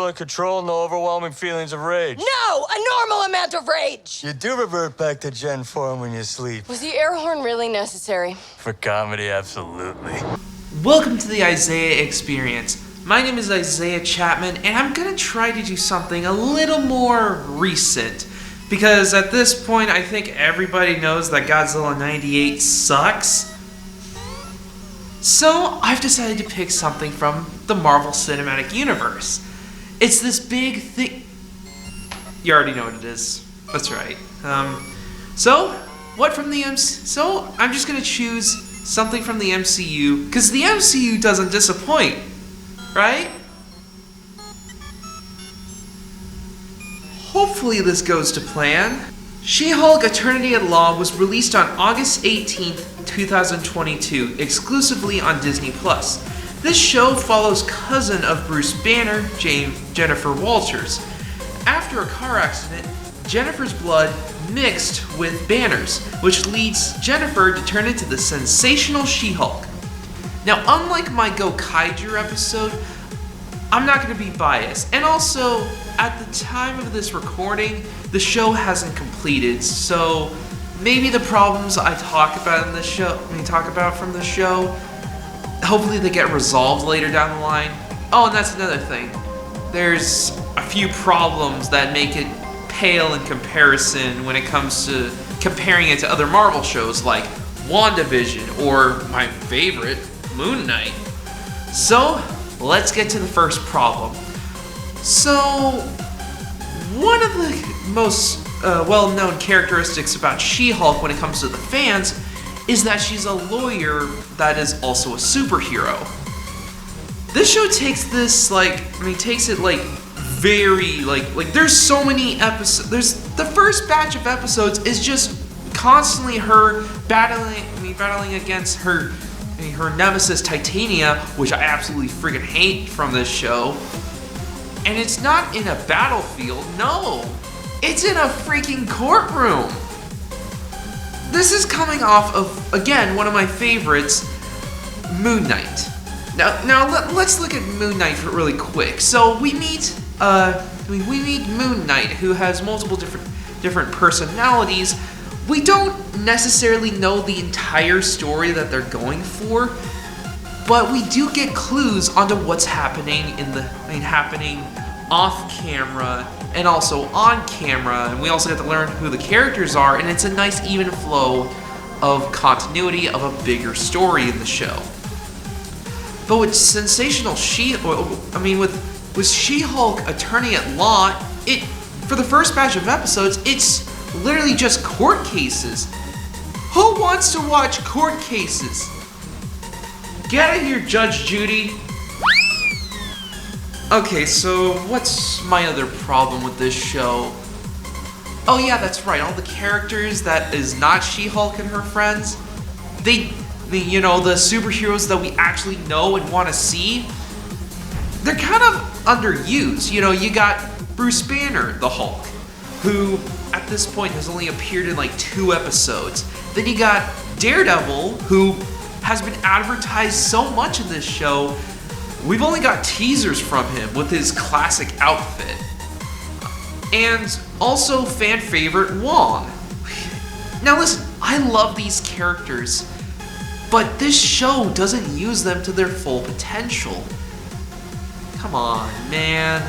under control, no overwhelming feelings of rage. No! A normal amount of rage! You do revert back to Gen form when you sleep. Was the air horn really necessary? For comedy, absolutely. Welcome to the Isaiah Experience. My name is Isaiah Chapman, and I'm gonna try to do something a little more recent. Because at this point, I think everybody knows that Godzilla 98 sucks. So, I've decided to pick something from the Marvel Cinematic Universe. It's this big thing. You already know what it is. That's right. So I'm just gonna choose something from the MCU, because the MCU doesn't disappoint, right? Hopefully this goes to plan. She-Hulk Eternity at Law was released on August 18th, 2022, exclusively on Disney+. This show follows cousin of Bruce Banner, Jennifer Walters. After a car accident, Jennifer's blood mixed with Banner's, which leads Jennifer to turn into the sensational She-Hulk. Now, unlike my Go Kaiju episode, I'm not going to be biased. And also, at the time of this recording, the show hasn't completed, so maybe the problems I talk about from the show, hopefully they get resolved later down the line. Oh, and that's another thing. There's a few problems that make it pale in comparison when it comes to comparing it to other Marvel shows like WandaVision or my favorite, Moon Knight. So, let's get to the first problem. So, one of the most well-known characteristics about She-Hulk when it comes to the fans is that she's a lawyer that is also a superhero. This show takes this, there's so many episodes. The first batch of episodes is just constantly her battling against her nemesis Titania, which I absolutely freaking hate from this show. And it's not in a battlefield, no. It's in a freaking courtroom. This is coming off of, again, one of my favorites, Moon Knight. Now let's look at Moon Knight really quick. So we meet Moon Knight, who has multiple different personalities. We don't necessarily know the entire story that they're going for, but we do get clues onto what's happening happening off camera and also on camera, and we also get to learn who the characters are, and it's a nice even flow of continuity of a bigger story in the show. But with with She-Hulk Attorney at Law, for the first batch of episodes, it's literally just court cases. Who wants to watch court cases? Get out of here, Judge Judy. Okay, so what's my other problem with this show? Oh yeah, that's right, all the characters that is not She-Hulk and her friends, the superheroes that we actually know and want to see, they're kind of underused. You got Bruce Banner, the Hulk, who at this point has only appeared in 2 episodes. Then you got Daredevil, who has been advertised so much in this show. We've only got teasers from him with his classic outfit. And also fan favorite Wong. Now listen, I love these characters, but this show doesn't use them to their full potential. Come on, man.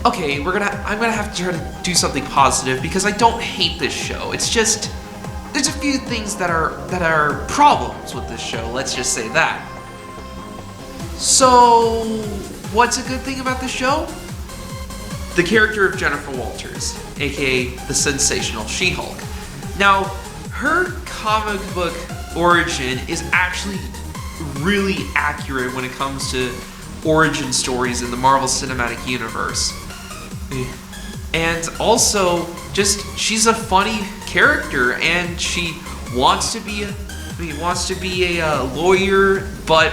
Okay, I'm gonna have to try to do something positive because I don't hate this show. It's just there's a few things that are problems with this show. Let's just say that. So, what's a good thing about the show? The character of Jennifer Walters, aka the sensational She-Hulk. Now, her comic book origin is actually really accurate when it comes to origin stories in the Marvel Cinematic Universe. And also, she's a funny character, and she wants to be a lawyer, but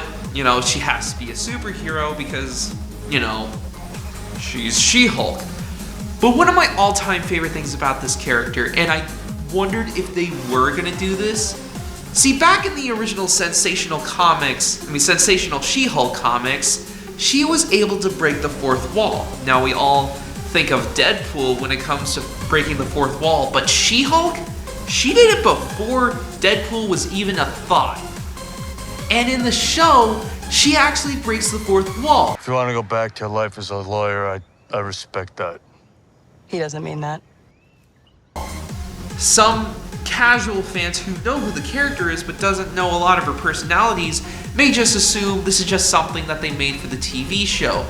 she has to be a superhero because, she's She-Hulk. But one of my all-time favorite things about this character, and I wondered if they were gonna do this. See, back in the original Sensational She-Hulk comics, she was able to break the fourth wall. Now, we all think of Deadpool when it comes to breaking the fourth wall, but She-Hulk, she did it before Deadpool was even a thought. And in the show, she actually breaks the fourth wall. If you want to go back to your life as a lawyer, I respect that. He doesn't mean that. Some casual fans who know who the character is but doesn't know a lot of her personalities may just assume this is just something that they made for the TV show.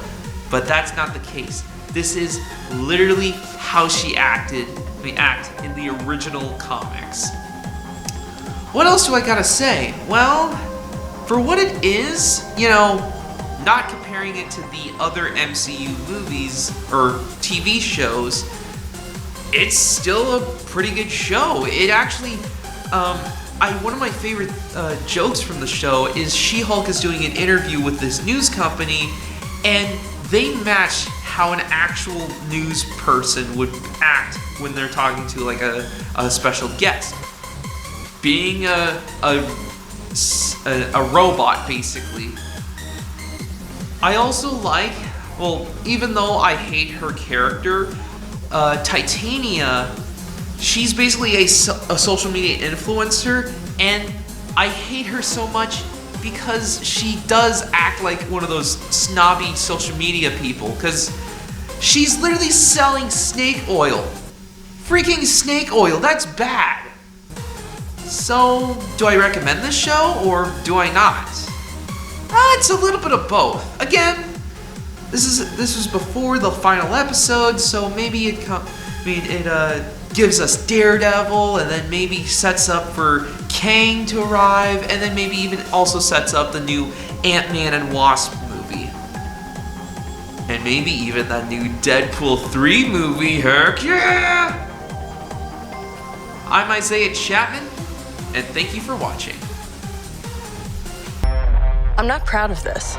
But that's not the case. This is literally how she act in the original comics. What else do I gotta say? Well, for what it is, you know, not comparing it to the other MCU movies or TV shows, it's still a pretty good show. It actually, one of my favorite jokes from the show is She-Hulk is doing an interview with this news company, and they match how an actual news person would act when they're talking to like a special guest. Being a robot, basically. I also like, well, even though I hate her character, Titania, she's basically a social media influencer, and I hate her so much because she does act like one of those snobby social media people, because she's literally selling snake oil. Freaking snake oil, that's bad. So, do I recommend this show, or do I not? It's a little bit of both. Again, this was before the final episode, so maybe it gives us Daredevil, and then maybe sets up for Kang to arrive, and then maybe even also sets up the new Ant-Man and Wasp movie. And maybe even that new Deadpool 3 movie, heck yeah! I'm Isaiah Chapman, and thank you for watching. I'm not proud of this.